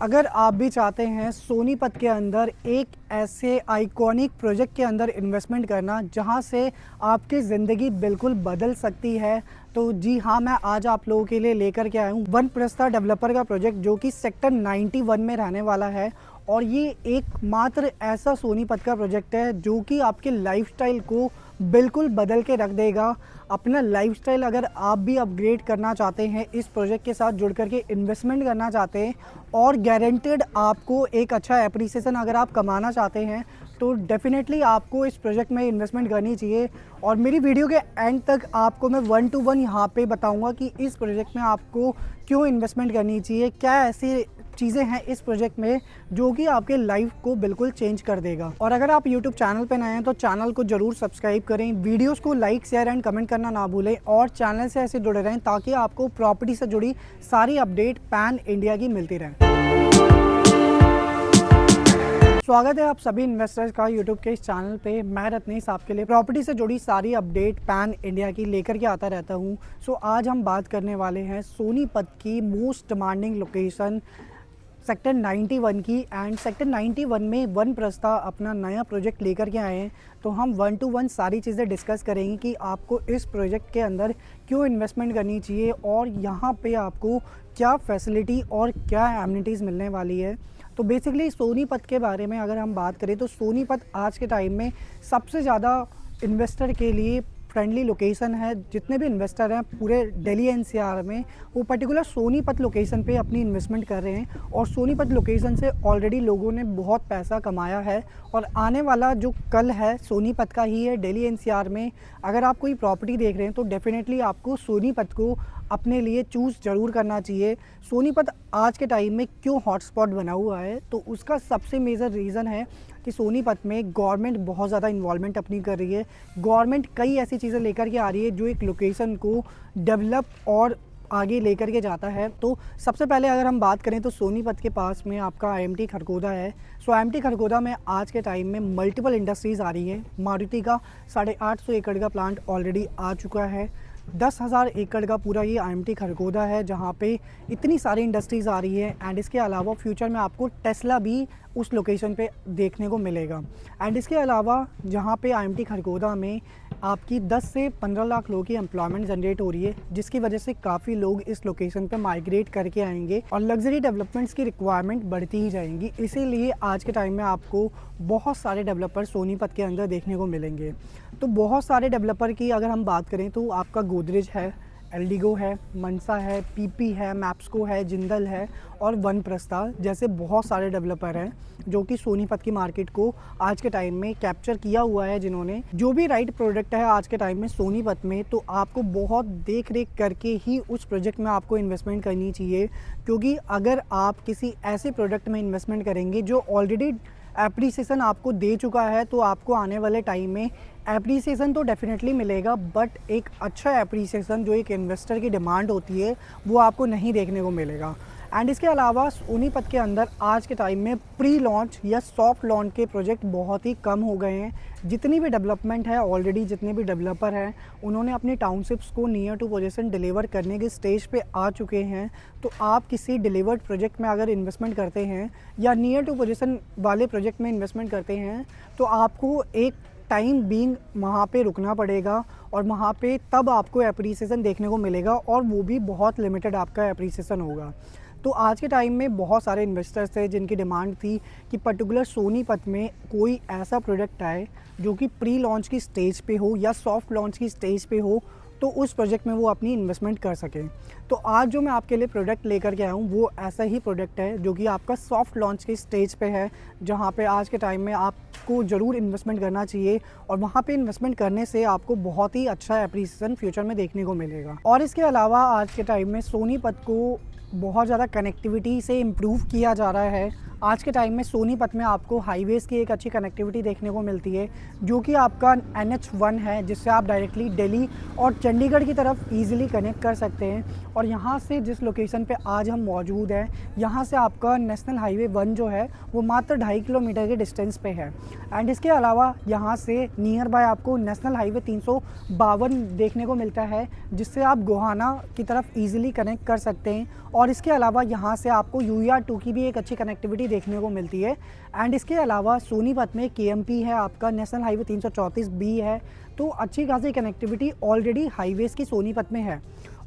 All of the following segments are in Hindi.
अगर आप भी चाहते हैं सोनीपत के अंदर एक ऐसे आइकॉनिक प्रोजेक्ट के अंदर इन्वेस्टमेंट करना जहां से आपकी ज़िंदगी बिल्कुल बदल सकती है, तो जी हाँ, मैं आज आप लोगों के लिए लेकर के आया हूँ वन प्रस्ता डेवलपर का प्रोजेक्ट जो कि सेक्टर 91 में रहने वाला है। और ये एकमात्र ऐसा सोनीपत का प्रोजेक्ट है जो कि आपके लाइफस्टाइल को बिल्कुल बदल के रख देगा। अपना लाइफस्टाइल अगर आप भी अपग्रेड करना चाहते हैं, इस प्रोजेक्ट के साथ जुड़ करके इन्वेस्टमेंट करना चाहते हैं और गारंटेड आपको एक अच्छा एप्रिसिएशन अगर आप कमाना चाहते हैं, तो डेफिनेटली आपको इस प्रोजेक्ट में इन्वेस्टमेंट करनी चाहिए। और मेरी वीडियो के एंड तक आपको मैं 1 to 1 यहाँ पे बताऊँगा कि इस प्रोजेक्ट में आपको क्यों इन्वेस्टमेंट करनी चाहिए, क्या ऐसी चीज़ें हैं इस प्रोजेक्ट में जो कि आपके लाइफ को बिल्कुल चेंज कर देगा। और अगर आप YouTube चैनल पे नए हैं तो चैनल को जरूर सब्सक्राइब करें, वीडियोस को लाइक शेयर एंड कमेंट करना ना भूलें और चैनल से ऐसे जुड़े रहें ताकि आपको प्रॉपर्टी से जुड़ी सारी अपडेट पैन इंडिया की मिलती रहे। स्वागत है आप सभी इन्वेस्टर्स का यूट्यूब के इस चैनल पे। मैं रत्नेश आपके लिए प्रॉपर्टी से जुड़ी सारी अपडेट पैन इंडिया की लेकर के आता रहता हूँ। सो आज हम बात करने वाले हैं सोनीपत की मोस्ट डिमांडिंग लोकेशन सेक्टर 91 की। एंड सेक्टर 91 में वन प्रस्ता अपना नया प्रोजेक्ट लेकर के आए हैं, तो हम 1 to 1 सारी चीज़ें डिस्कस करेंगे कि आपको इस प्रोजेक्ट के अंदर क्यों इन्वेस्टमेंट करनी चाहिए और यहाँ पे आपको क्या फैसिलिटी और क्या एमिनिटीज़ मिलने वाली है। तो बेसिकली सोनीपत के बारे में अगर हम बात करें तो सोनीपत आज के टाइम में सबसे ज़्यादा इन्वेस्टर के लिए फ्रेंडली लोकेशन है। जितने भी इन्वेस्टर हैं पूरे दिल्ली एनसीआर में, वो पर्टिकुलर सोनीपत लोकेशन पे अपनी इन्वेस्टमेंट कर रहे हैं और सोनीपत लोकेशन से ऑलरेडी लोगों ने बहुत पैसा कमाया है। और आने वाला जो कल है सोनीपत का ही है दिल्ली एनसीआर में। अगर आप कोई प्रॉपर्टी देख रहे हैं तो डेफिनेटली आपको सोनीपत को अपने लिए चूज़ ज़रूर करना चाहिए। सोनीपत आज के टाइम में क्यों हॉटस्पॉट बना हुआ है, तो उसका सबसे मेजर रीज़न है कि सोनीपत में गवर्नमेंट बहुत ज़्यादा इन्वॉल्वमेंट अपनी कर रही है। गवर्नमेंट कई ऐसी चीज़ें लेकर के आ रही है जो एक लोकेशन को डेवलप और आगे लेकर के जाता है। तो सबसे पहले अगर हम बात करें तो सोनीपत के पास में आपका IMT खरगोदा है। सो IMT खरगोदा में आज के टाइम में मल्टीपल इंडस्ट्रीज़ आ रही हैं। मारुति का 850 एकड़ का प्लांट ऑलरेडी आ चुका है। 10,000 एकड़ का पूरा ये IMT खरगोदा है जहाँ पे इतनी सारी इंडस्ट्रीज़ आ रही है। एंड इसके अलावा फ्यूचर में आपको टेस्ला भी उस लोकेशन पे देखने को मिलेगा। एंड इसके अलावा जहाँ पे IMT खरगोदा में आपकी 10 से 15 लाख लोगों की एम्प्लॉयमेंट जनरेट हो रही है, जिसकी वजह से काफ़ी लोग इस लोकेशन पे माइग्रेट करके आएंगे और लग्जरी डेवलपमेंट्स की रिक्वायरमेंट बढ़ती ही जाएंगी। इसीलिए आज के टाइम में आपको बहुत सारे डेवलपर सोनीपत के अंदर देखने को मिलेंगे। तो बहुत सारे डेवलपर की अगर हम बात करें तो आपका गोदरेज है, एल्डिगो है, मनसा है, PP है, मैप्सको है, जिंदल है और वन प्रस्ता जैसे बहुत सारे डेवलपर हैं जो कि सोनीपत की मार्केट को आज के टाइम में कैप्चर किया हुआ है। जिन्होंने जो भी राइट प्रोडक्ट है आज के टाइम में सोनीपत में, तो आपको बहुत देख रेख करके ही उस प्रोजेक्ट में आपको इन्वेस्टमेंट करनी चाहिए। क्योंकि अगर आप किसी ऐसे प्रोडक्ट में इन्वेस्टमेंट करेंगे जो ऑलरेडी एप्रिसिएशन आपको दे चुका है, तो आपको आने वाले टाइम में एप्रिसिएशन तो डेफिनेटली मिलेगा, बट एक अच्छा एप्रिसिएशन जो एक इन्वेस्टर की डिमांड होती है वो आपको नहीं देखने को मिलेगा। एंड इसके अलावा सोनीपत के अंदर आज के टाइम में प्री लॉन्च या सॉफ्ट लॉन्च के प्रोजेक्ट बहुत ही कम हो गए हैं। जितनी भी डेवलपमेंट है ऑलरेडी, जितने भी डेवलपर हैं उन्होंने अपनी टाउनशिप्स को नियर टू पोजीशन डिलीवर करने के स्टेज पे आ चुके हैं। तो आप किसी डिलीवर्ड प्रोजेक्ट में अगर इन्वेस्टमेंट करते हैं या नियर टू पोजीशन वाले प्रोजेक्ट में इन्वेस्टमेंट करते हैं, तो आपको एक टाइम बीइंग वहाँ पे रुकना पड़ेगा और वहाँ पे तब आपको एप्रिसिएशन देखने को मिलेगा और वो भी बहुत लिमिटेड आपका एप्रिसिएशन होगा। तो आज के टाइम में बहुत सारे इन्वेस्टर्स थे जिनकी डिमांड थी कि पर्टिकुलर सोनीपत में कोई ऐसा प्रोजेक्ट आए जो कि प्री लॉन्च की स्टेज पे हो या सॉफ्ट लॉन्च की स्टेज पे हो, तो उस प्रोजेक्ट में वो अपनी इन्वेस्टमेंट कर सकें। तो आज जो मैं आपके लिए प्रोडक्ट लेकर के आया हूँ वो ऐसा ही प्रोडक्ट है जो कि आपका सॉफ्ट लॉन्च की स्टेज पे है, जहाँ पे आज के टाइम में आपको ज़रूर इन्वेस्टमेंट करना चाहिए और वहाँ पे इन्वेस्टमेंट करने से आपको बहुत ही अच्छा एप्रिसिएशन फ्यूचर में देखने को मिलेगा। और इसके अलावा आज के टाइम में सोनीपत को बहुत ज़्यादा कनेक्टिविटी से इम्प्रूव किया जा रहा है। आज के टाइम में सोनीपत में आपको हाईवेज़ की एक अच्छी कनेक्टिविटी देखने को मिलती है, जो कि आपका NH1 है, जिससे आप डायरेक्टली दिल्ली और चंडीगढ़ की तरफ ईज़िली कनेक्ट कर सकते हैं। और यहाँ से जिस लोकेशन पे आज हम मौजूद हैं, यहाँ से आपका नेशनल हाईवे 1 जो है वो मात्र 2.5 किलोमीटर के डिस्टेंस पे है। एंड इसके अलावा यहाँ से नियर बाय आपको नेशनल हाईवे 352 देखने को मिलता है, जिससे आप गोहाना की तरफ ईज़िली कनेक्ट कर सकते हैं। और इसके अलावा यहाँ से आपको UER2 की भी एक अच्छी कनेक्टिविटी देखने को मिलती है। एंड इसके अलावा सोनीपत में KMP है, आपका नेशनल हाईवे 334B है, तो अच्छी खासी कनेक्टिविटी ऑलरेडी हाईवेज़ की सोनीपत में है।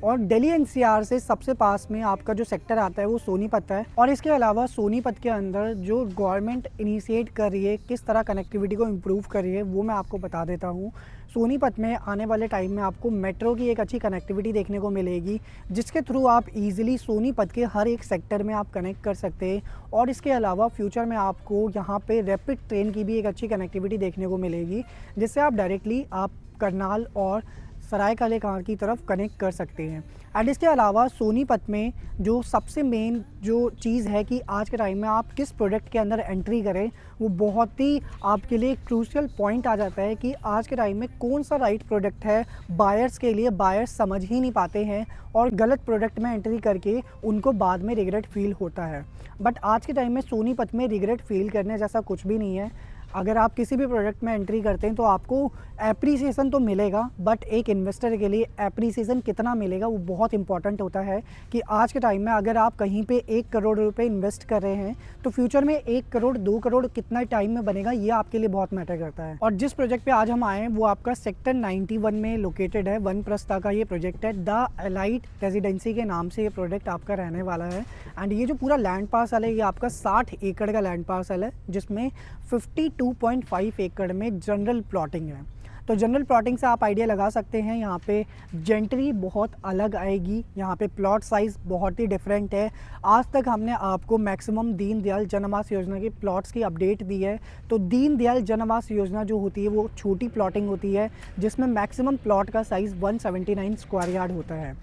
और दिल्ली NCR से सबसे पास में आपका जो सेक्टर आता है वो सोनीपत है। और इसके अलावा सोनीपत के अंदर जो गवर्नमेंट इनिशिएट कर रही है, किस तरह कनेक्टिविटी को इम्प्रूव कर रही है, वो मैं आपको बता देता हूँ। सोनीपत में आने वाले टाइम में आपको मेट्रो की एक अच्छी कनेक्टिविटी देखने को मिलेगी, जिसके थ्रू आप इजीली सोनीपत के हर एक सेक्टर में आप कनेक्ट कर सकते हैं। और इसके अलावा फ्यूचर में आपको यहाँ पे रैपिड ट्रेन की भी एक अच्छी कनेक्टिविटी देखने को मिलेगी, जिससे आप डायरेक्टली आप करनाल और सरायकाले खां की तरफ कनेक्ट कर सकते हैं। एंड इसके अलावा सोनीपत में जो सबसे मेन जो चीज़ है कि आज के टाइम में आप किस प्रोडक्ट के अंदर एंट्री करें, वो बहुत ही आपके लिए क्रूशियल पॉइंट आ जाता है कि आज के टाइम में कौन सा राइट प्रोडक्ट है बायर्स के लिए। बायर्स समझ ही नहीं पाते हैं और गलत प्रोडक्ट में एंट्री करके उनको बाद में रिग्रेट फील होता है। बट आज के टाइम में सोनीपत में रिग्रेट फील करने जैसा कुछ भी नहीं है। अगर आप किसी भी प्रोडक्ट में एंट्री करते हैं तो आपको एप्रिसिएशन तो मिलेगा, बट एक इन्वेस्टर के लिए एप्रिसिएशन कितना मिलेगा वो बहुत इंपॉर्टेंट होता है। कि आज के टाइम में अगर आप कहीं पे 1 करोड़ रुपए इन्वेस्ट कर रहे हैं तो फ्यूचर में 1 करोड़ 2 करोड़ कितना टाइम में बनेगा, ये आपके लिए बहुत मैटर करता है। और जिस प्रोजेक्ट पे आज हम आए हैं वो आपका सेक्टर 91 में लोकेटेड है। वनप्रस्था का ये प्रोजेक्ट है, द एलाइट रेजिडेंसी के नाम से ये प्रोजेक्ट आपका रहने वाला है। एंड ये जो पूरा लैंड पार्सल है ये आपका 60 एकड़ का लैंड पार्सल है, जिसमें 52.5 एकड़ में जनरल प्लॉटिंग है। तो जनरल प्लॉटिंग से आप आइडिया लगा सकते हैं यहाँ पे जेंट्री बहुत अलग आएगी, यहाँ पे प्लॉट साइज़ बहुत ही डिफरेंट है। आज तक हमने आपको मैक्सिमम दीनदयाल जन आवास योजना के प्लॉट्स की अपडेट दी है। तो दीनदयाल जन आवास योजना जो होती है वो छोटी प्लॉटिंग होती है, जिसमें मैक्सिमम प्लॉट का साइज़ 179 स्क्वायर यार्ड होता है।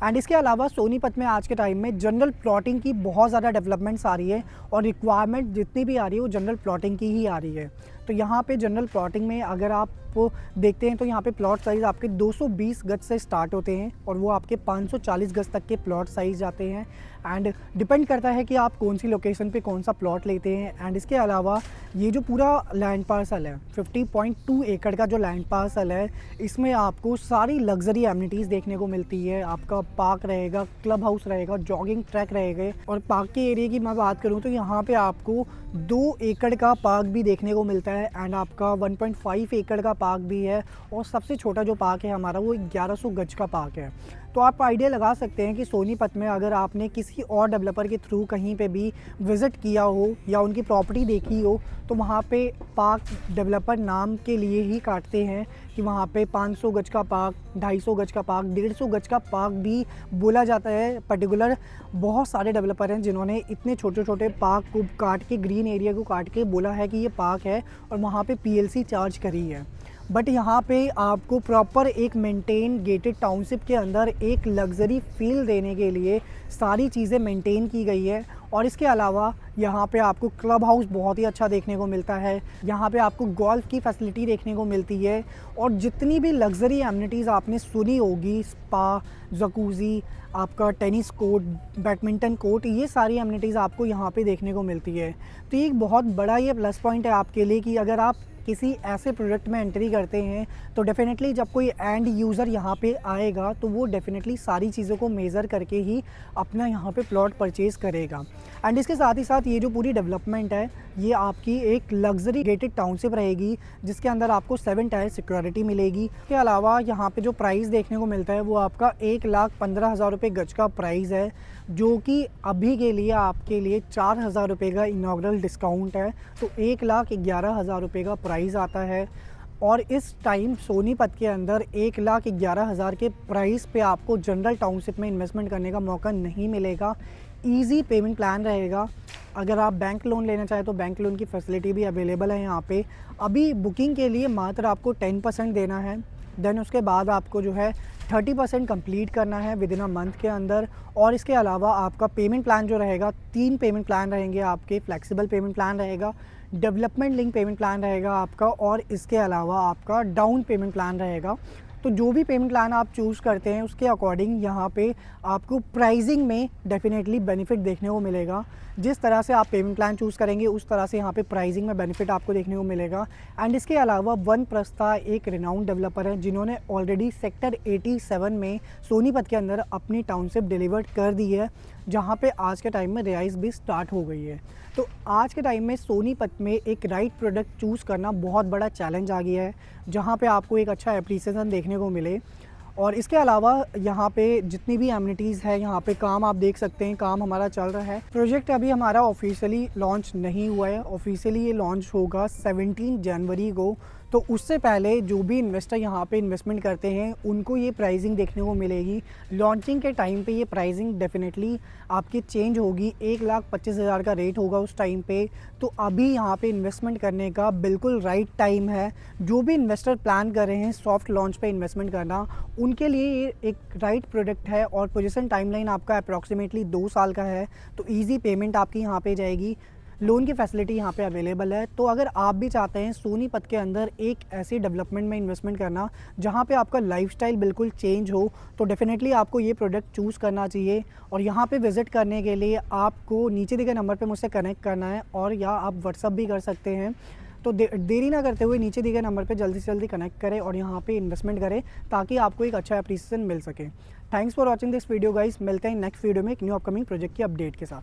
एंड इसके अलावा सोनीपत में आज के टाइम में जनरल प्लॉटिंग की बहुत ज़्यादा डेवलपमेंट्स आ रही है और रिक्वायरमेंट जितनी भी आ रही है वो जनरल प्लॉटिंग की ही आ रही है। तो यहाँ पे जनरल प्लॉटिंग में अगर आप देखते हैं तो यहाँ पे प्लॉट साइज़ आपके 220 गज से स्टार्ट होते हैं और वो आपके 540 गज तक के प्लॉट साइज़ जाते हैं। एंड डिपेंड करता है कि आप कौन सी लोकेशन पे कौन सा प्लॉट लेते हैं। एंड इसके अलावा ये जो पूरा लैंड पार्सल है 50.2 एकड़ का जो लैंड पार्सल है, इसमें आपको सारी लग्जरी एमिनिटीज़ देखने को मिलती है। आपका पार्क रहेगा, क्लब हाउस रहेगा, जॉगिंग ट्रैक रहेगा। और पार्क के एरिया की मैं बात करूँ तो यहाँ पे आपको 2 एकड़ का पार्क भी देखने को मिलता है। एंड आपका 1.5 एकड़ का पार्क भी है। और सबसे छोटा जो पार्क है हमारा वो 1100 गज का पार्क है। तो आप आइडिया लगा सकते हैं कि सोनीपत में अगर आपने किसी और डेवलपर के थ्रू कहीं पे भी विज़िट किया हो या उनकी प्रॉपर्टी देखी हो, तो वहाँ पे पार्क डेवलपर नाम के लिए ही काटते हैं कि वहाँ पे 500 गज का पार्क, 250 गज का पार्क, 150 गज का पार्क भी बोला जाता है। पर्टिकुलर बहुत सारे डेवलपर हैं जिन्होंने इतने छोटे छोटे पार्क को काट के, ग्रीन एरिया को काट के बोला है कि ये पार्क है और वहाँ पे PLC चार्ज करी है। बट यहाँ पे आपको प्रॉपर एक मेंटेन गेटेड टाउनशिप के अंदर एक लग्जरी फील देने के लिए सारी चीज़ें मेंटेन की गई है। और इसके अलावा यहाँ पे आपको क्लब हाउस बहुत ही अच्छा देखने को मिलता है। यहाँ पे आपको गोल्फ की फैसिलिटी देखने को मिलती है। और जितनी भी लग्जरी एमिनिटीज़ आपने सुनी होगी, स्पा, जकूज़ी, आपका टेनिस कोर्ट, बैडमिंटन कोर्ट, ये सारी एमिनिटीज़ आपको यहाँ पे देखने को मिलती है। तो ये एक बहुत बड़ा ये प्लस पॉइंट है आपके लिए कि अगर आप किसी ऐसे प्रोडक्ट में एंट्री करते हैं तो डेफिनेटली जब कोई एंड यूज़र यहाँ पे आएगा तो वो डेफिनेटली सारी चीज़ों को मेज़र करके ही अपना यहाँ पे प्लॉट परचेज़ करेगा। एंड इसके साथ ही साथ ये जो पूरी डेवलपमेंट है ये आपकी एक लग्जरी गेटेड टाउनशिप रहेगी, जिसके अंदर आपको 7 टायर सिक्योरिटी मिलेगी। इसके अलावा यहाँ पे जो प्राइस देखने को मिलता है वो आपका 1,15,000 रुपये गज का प्राइस है, जो कि अभी के लिए आपके लिए 4,000 रुपये का इनॉग्रल डिस्काउंट है। तो 1,11,000 रुपये का प्राइस आता है। और इस टाइम सोनीपत के अंदर 1,11,000 के प्राइस पे आपको जनरल टाउनशिप में इन्वेस्टमेंट करने का मौका नहीं मिलेगा। ईजी पेमेंट प्लान रहेगा। अगर आप बैंक लोन लेना चाहें तो बैंक लोन की फैसिलिटी भी अवेलेबल है यहाँ पे। अभी बुकिंग के लिए मात्र आपको 10% देना है। देन उसके बाद आपको जो है 30% कंप्लीट करना है विद इन अ मंथ के अंदर। और इसके अलावा आपका पेमेंट प्लान जो रहेगा, 3 पेमेंट प्लान रहेंगे आपके। फ्लेक्सिबल पेमेंट प्लान रहेगा, डेवलपमेंट लिंक पेमेंट प्लान रहेगा आपका, और इसके अलावा आपका डाउन पेमेंट प्लान रहेगा। तो जो भी पेमेंट प्लान आप चूज़ करते हैं उसके अकॉर्डिंग यहाँ पे आपको प्राइसिंग में डेफिनेटली बेनिफिट देखने को मिलेगा। जिस तरह से आप पेमेंट प्लान चूज़ करेंगे उस तरह से यहाँ पे प्राइसिंग में बेनिफिट आपको देखने को मिलेगा। एंड इसके अलावा वन प्रस्था एक रिनाउंड डेवलपर है जिन्होंने ऑलरेडी सेक्टर 87 में सोनीपत के अंदर अपनी टाउनशिप डिलीवर कर दी है, जहाँ पे आज के टाइम में रिहाइश भी स्टार्ट हो गई है। तो आज के टाइम में सोनीपत में एक राइट प्रोडक्ट चूज़ करना बहुत बड़ा चैलेंज आ गया है, जहाँ पे आपको एक अच्छा एप्रिसिएशन देखने को मिले। और इसके अलावा यहाँ पे जितनी भी एमिनिटीज़ है, यहाँ पे काम आप देख सकते हैं, काम हमारा चल रहा है। प्रोजेक्ट अभी हमारा ऑफिशियली लॉन्च नहीं हुआ है, ऑफिशियली ये लॉन्च होगा 17 जनवरी को। तो उससे पहले जो भी इन्वेस्टर यहाँ पे इन्वेस्टमेंट करते हैं उनको ये प्राइसिंग देखने को मिलेगी। लॉन्चिंग के टाइम पे ये प्राइसिंग डेफिनेटली आपकी चेंज होगी, 1,25,000 का रेट होगा उस टाइम पे। तो अभी यहाँ पे इन्वेस्टमेंट करने का बिल्कुल राइट टाइम है। जो भी इन्वेस्टर प्लान कर रहे हैं सॉफ्ट लॉन्च पे इन्वेस्टमेंट करना, उनके लिए ये एक राइट प्रोडक्ट है। और पोजीशन टाइमलाइन आपका अप्रॉक्सीमेटली 2 साल का है, तो ईजी पेमेंट आपकी यहाँ पे जाएगी। लोन की फैसिलिटी यहाँ पे अवेलेबल है। तो अगर आप भी चाहते हैं सोनीपत के अंदर एक ऐसी डेवलपमेंट में इन्वेस्टमेंट करना जहाँ पे आपका लाइफस्टाइल बिल्कुल चेंज हो, तो डेफिनेटली आपको ये प्रोडक्ट चूज़ करना चाहिए। और यहाँ पे विज़िट करने के लिए आपको नीचे दिए गए नंबर पे मुझसे कनेक्ट करना है, और या आप व्हाट्सअप भी कर सकते हैं। तो देरी ना करते हुए नीचे दिए गए नंबर पे जल्दी से जल्दी कनेक्ट करें और यहाँ पे इन्वेस्टमेंट करें, ताकि आपको एक अच्छा एप्रिसिएशन मिल सके। Thanks for watching this video guys. मिलते हैं नेक्स्ट वीडियो में एक न्यू अपकमिंग प्रोजेक्ट की अपडेट के साथ।